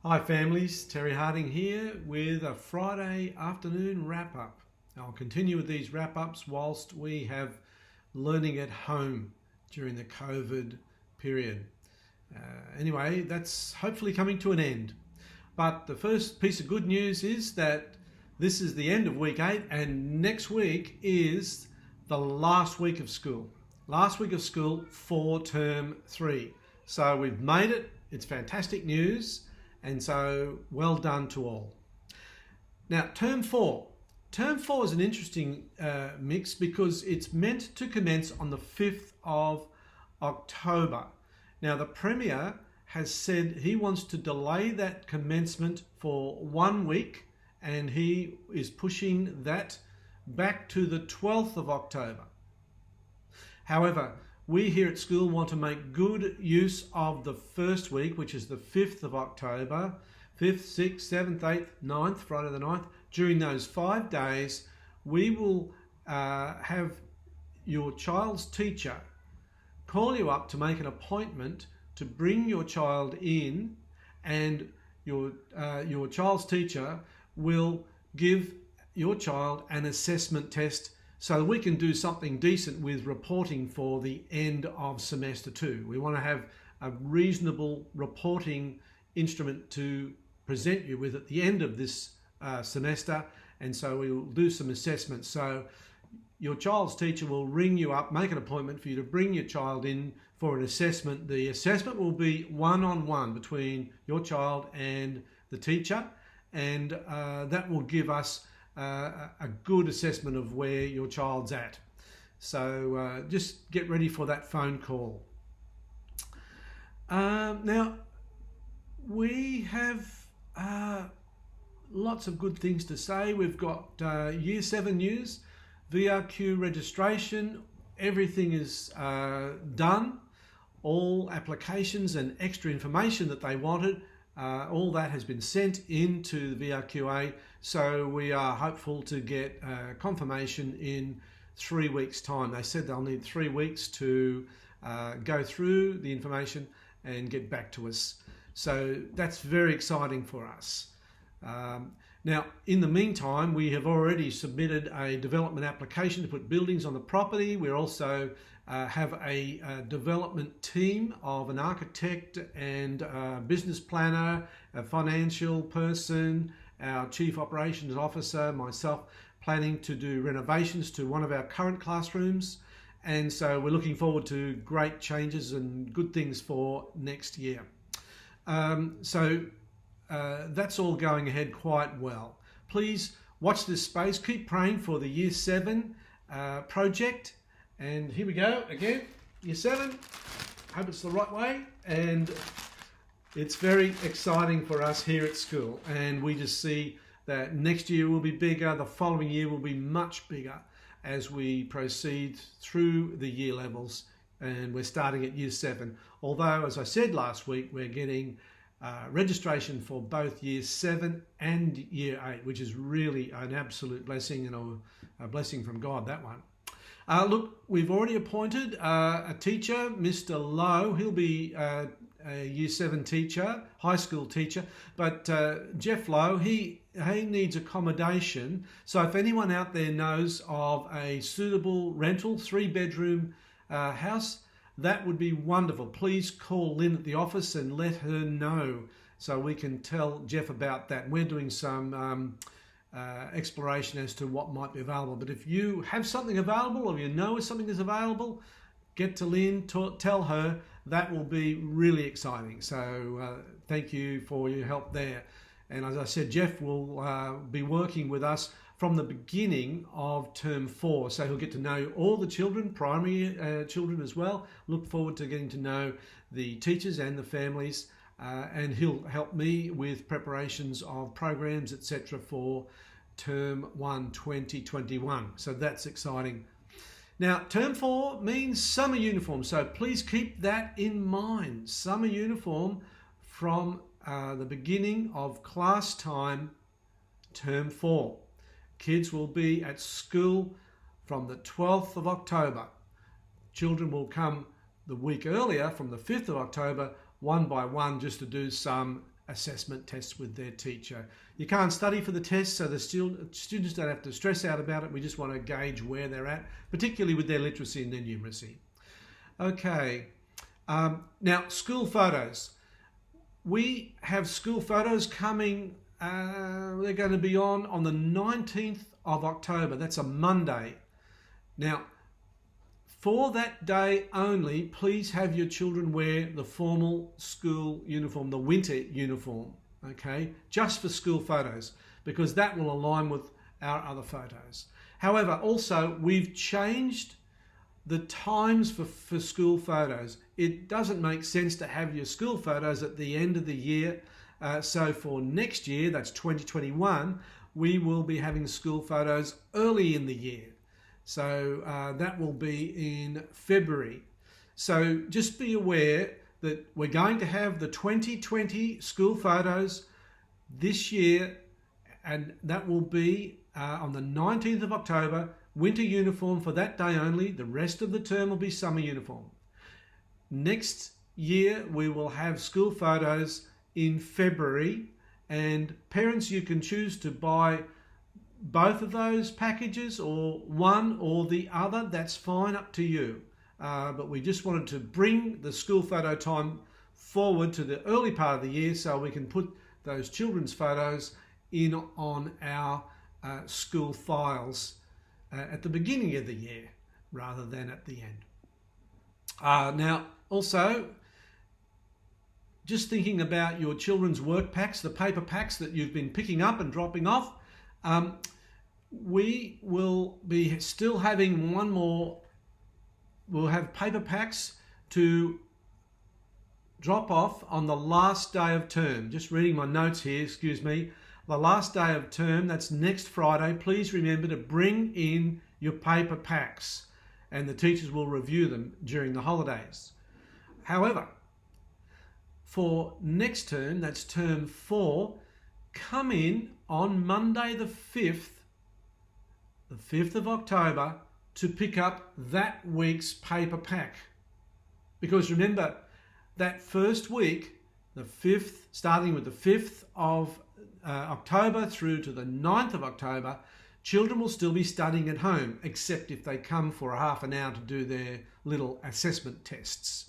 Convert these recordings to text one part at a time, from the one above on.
Hi families, Terry Harding here with a Friday afternoon wrap up. I'll continue with these wrap ups whilst we have learning at home during the COVID period. Anyway, that's hopefully coming to an end. But the first piece of good news is that this is the end of week 8 and next week is the last week of school. Last week of school for term 3. So we've made it. It's fantastic news. And so, well done to all. Now, term 4. Term 4 is an interesting mix because it's meant to commence on the 5th of October. Now, the Premier has said he wants to delay that commencement for 1 week, and he is pushing that back to the 12th of October. However, we here at school want to make good use of the first week, which is the 5th of October, 5th, 6th, 7th, 8th, 9th, Friday the 9th. During those 5 days, we will have your child's teacher call you up to make an appointment to bring your child in, and your child's teacher will give your child an assessment test so we can do something decent with reporting for the end of semester 2. We want to have a reasonable reporting instrument to present you with at the end of this semester, and so we will do some assessments. So your child's teacher will ring you up, make an appointment for you to bring your child in for an assessment. The assessment will be one-on-one between your child and the teacher, and that will give us a good assessment of where your child's at. So just get ready for that phone call. Now, we have lots of good things to say. We've got Year 7 news, VRQ registration, everything is done. All applications and extra information that they wanted, all that has been sent into the VRQA, so we are hopeful to get confirmation in 3 weeks' time. They said they'll need 3 weeks to go through the information and get back to us. So that's very exciting for us. Now, in the meantime, we have already submitted a development application to put buildings on the property. We also have a development team of an architect and a business planner, a financial person, our chief operations officer, myself, planning to do renovations to one of our current classrooms. And so we're looking forward to great changes and good things for next year. That's all going ahead quite well. Please watch this space. Keep praying for the Year 7 project. And here we go again, Year 7. Hope it's the right way. And it's very exciting for us here at school. And we just see that next year will be bigger. The following year will be much bigger as we proceed through the year levels. And we're starting at Year 7. Although, as I said last week, we're getting registration for both Year 7 and Year 8, which is really an absolute blessing and a blessing from God, that one. Look, we've already appointed a teacher, Mr. Lowe. He'll be a Year 7 teacher, high school teacher, but Jeff Lowe, he needs accommodation. So if anyone out there knows of a suitable rental, 3-bedroom house, that would be wonderful. Please call Lynn at the office and let her know so we can tell Jeff about that. We're doing some exploration as to what might be available. But if you have something available or you know something is available, get to Lynn, tell her. That will be really exciting. So thank you for your help there. And as I said, Jeff will be working with us from the beginning of term 4. So he'll get to know all the children, primary children as well. Look forward to getting to know the teachers and the families. And he'll help me with preparations of programs, etc. for term 1 2021. So that's exciting. Now, term 4 means summer uniform. So please keep that in mind. Summer uniform from the beginning of class time, term 4. Kids will be at school from the 12th of October. Children will come the week earlier from the 5th of October, one by one, just to do some assessment tests with their teacher. You can't study for the test, so the students don't have to stress out about it. We just want to gauge where they're at, particularly with their literacy and their numeracy. Okay, now school photos. We have school photos coming, they're going to be on the 19th of October. That's a Monday. Now, for that day only, please have your children wear the formal school uniform, the winter uniform, okay? Just for school photos, because that will align with our other photos. However, also, we've changed the times for school photos. It doesn't make sense to have your school photos at the end of the year. So for next year, that's 2021, we will be having school photos early in the year. So that will be in February. So just be aware that we're going to have the 2020 school photos this year, and that will be on the 19th of October, winter uniform for that day only. The rest of the term will be summer uniform. Next year, we will have school photos in February, and parents, you can choose to buy both of those packages or one or the other. That's fine, up to you. But we just wanted to bring the school photo time forward to the early part of the year so we can put those children's photos in on our school files at the beginning of the year rather than at the end. Now, also, just thinking about your children's work packs, the paper packs that you've been picking up and dropping off, we will be still having one more. We'll have paper packs to drop off on the last day of term. Just reading my notes here, excuse me. The last day of term, that's next Friday. Please remember to bring in your paper packs, and the teachers will review them during the holidays. However, for next term, that's term 4, come in on Monday the 5th of October, to pick up that week's paper pack. Because remember, that first week, the 5th, starting with the 5th of October through to the 9th of October, children will still be studying at home, except if they come for a half an hour to do their little assessment tests.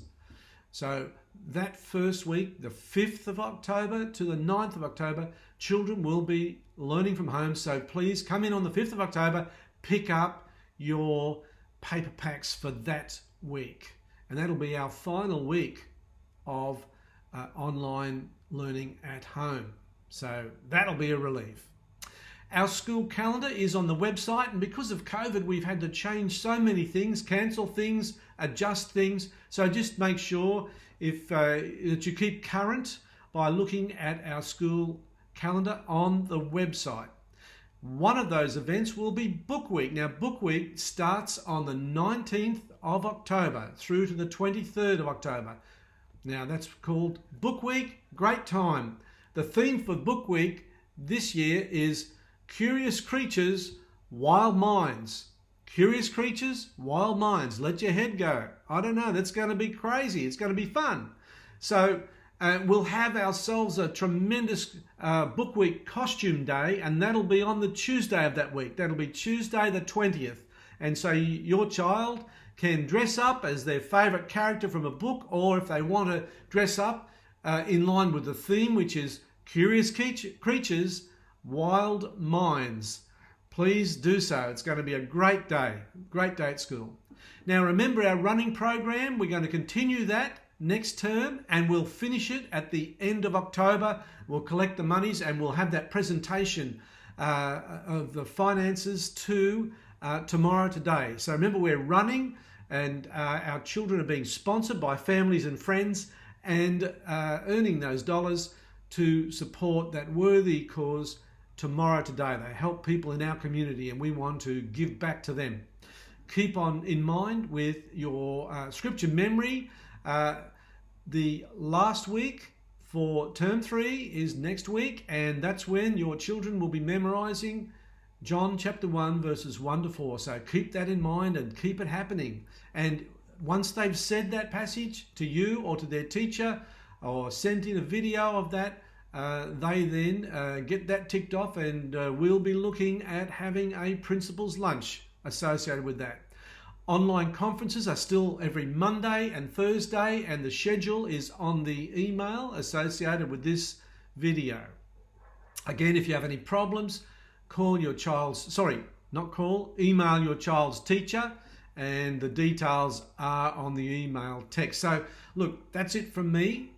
So that first week, the 5th of October to the 9th of October, children will be learning from home. So please come in on the 5th of October, pick up your paper packs for that week. And that'll be our final week of online learning at home. So that'll be a relief. Our school calendar is on the website, and because of COVID, we've had to change so many things, cancel things, adjust things. So just make sure that you keep current by looking at our school calendar on the website. One of those events will be Book Week. Now, Book Week starts on the 19th of October through to the 23rd of October. Now, that's called Book Week. Great time. The theme for Book Week this year is Curious Creatures, Wild Minds. Curious Creatures, Wild Minds. Let your head go. I don't know, that's going to be crazy. It's going to be fun. So we'll have ourselves a tremendous Book Week costume day, and that'll be on the Tuesday of that week. That'll be Tuesday the 20th. And so your child can dress up as their favourite character from a book, or if they want to dress up in line with the theme, which is Curious Creatures, Wild Minds. Please do so. It's going to be a great day at school. Now remember our running program. We're going to continue that next term, and we'll finish it at the end of October. We'll collect the monies, and we'll have that presentation of the finances tomorrow today. So remember, we're running, and our children are being sponsored by families and friends, and earning those dollars to support that worthy cause tomorrow today. They help people in our community, and we want to give back to them. Keep on in mind with your scripture memory. The last week for term 3 is next week, and that's when your children will be memorizing John chapter 1 verses 1 to 4. So keep that in mind and keep it happening. And once they've said that passage to you or to their teacher, or sent in a video of that they then get that ticked off, and we'll be looking at having a principal's lunch associated with that. Online conferences are still every Monday and Thursday, and the schedule is on the email associated with this video. Again, if you have any problems, email your child's teacher, and the details are on the email text. So look, that's it from me.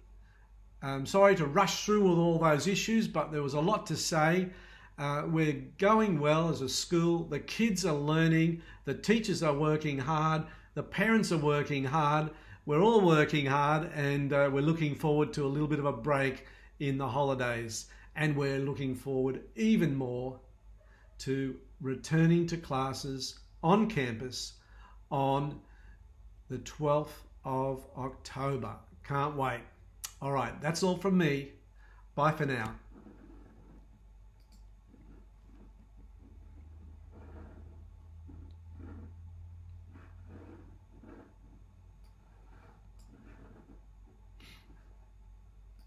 I'm sorry to rush through with all those issues, but there was a lot to say. We're going well as a school. The kids are learning. The teachers are working hard. The parents are working hard. We're all working hard, and we're looking forward to a little bit of a break in the holidays. And we're looking forward even more to returning to classes on campus on the 12th of October. Can't wait. All right, that's all from me. Bye for now.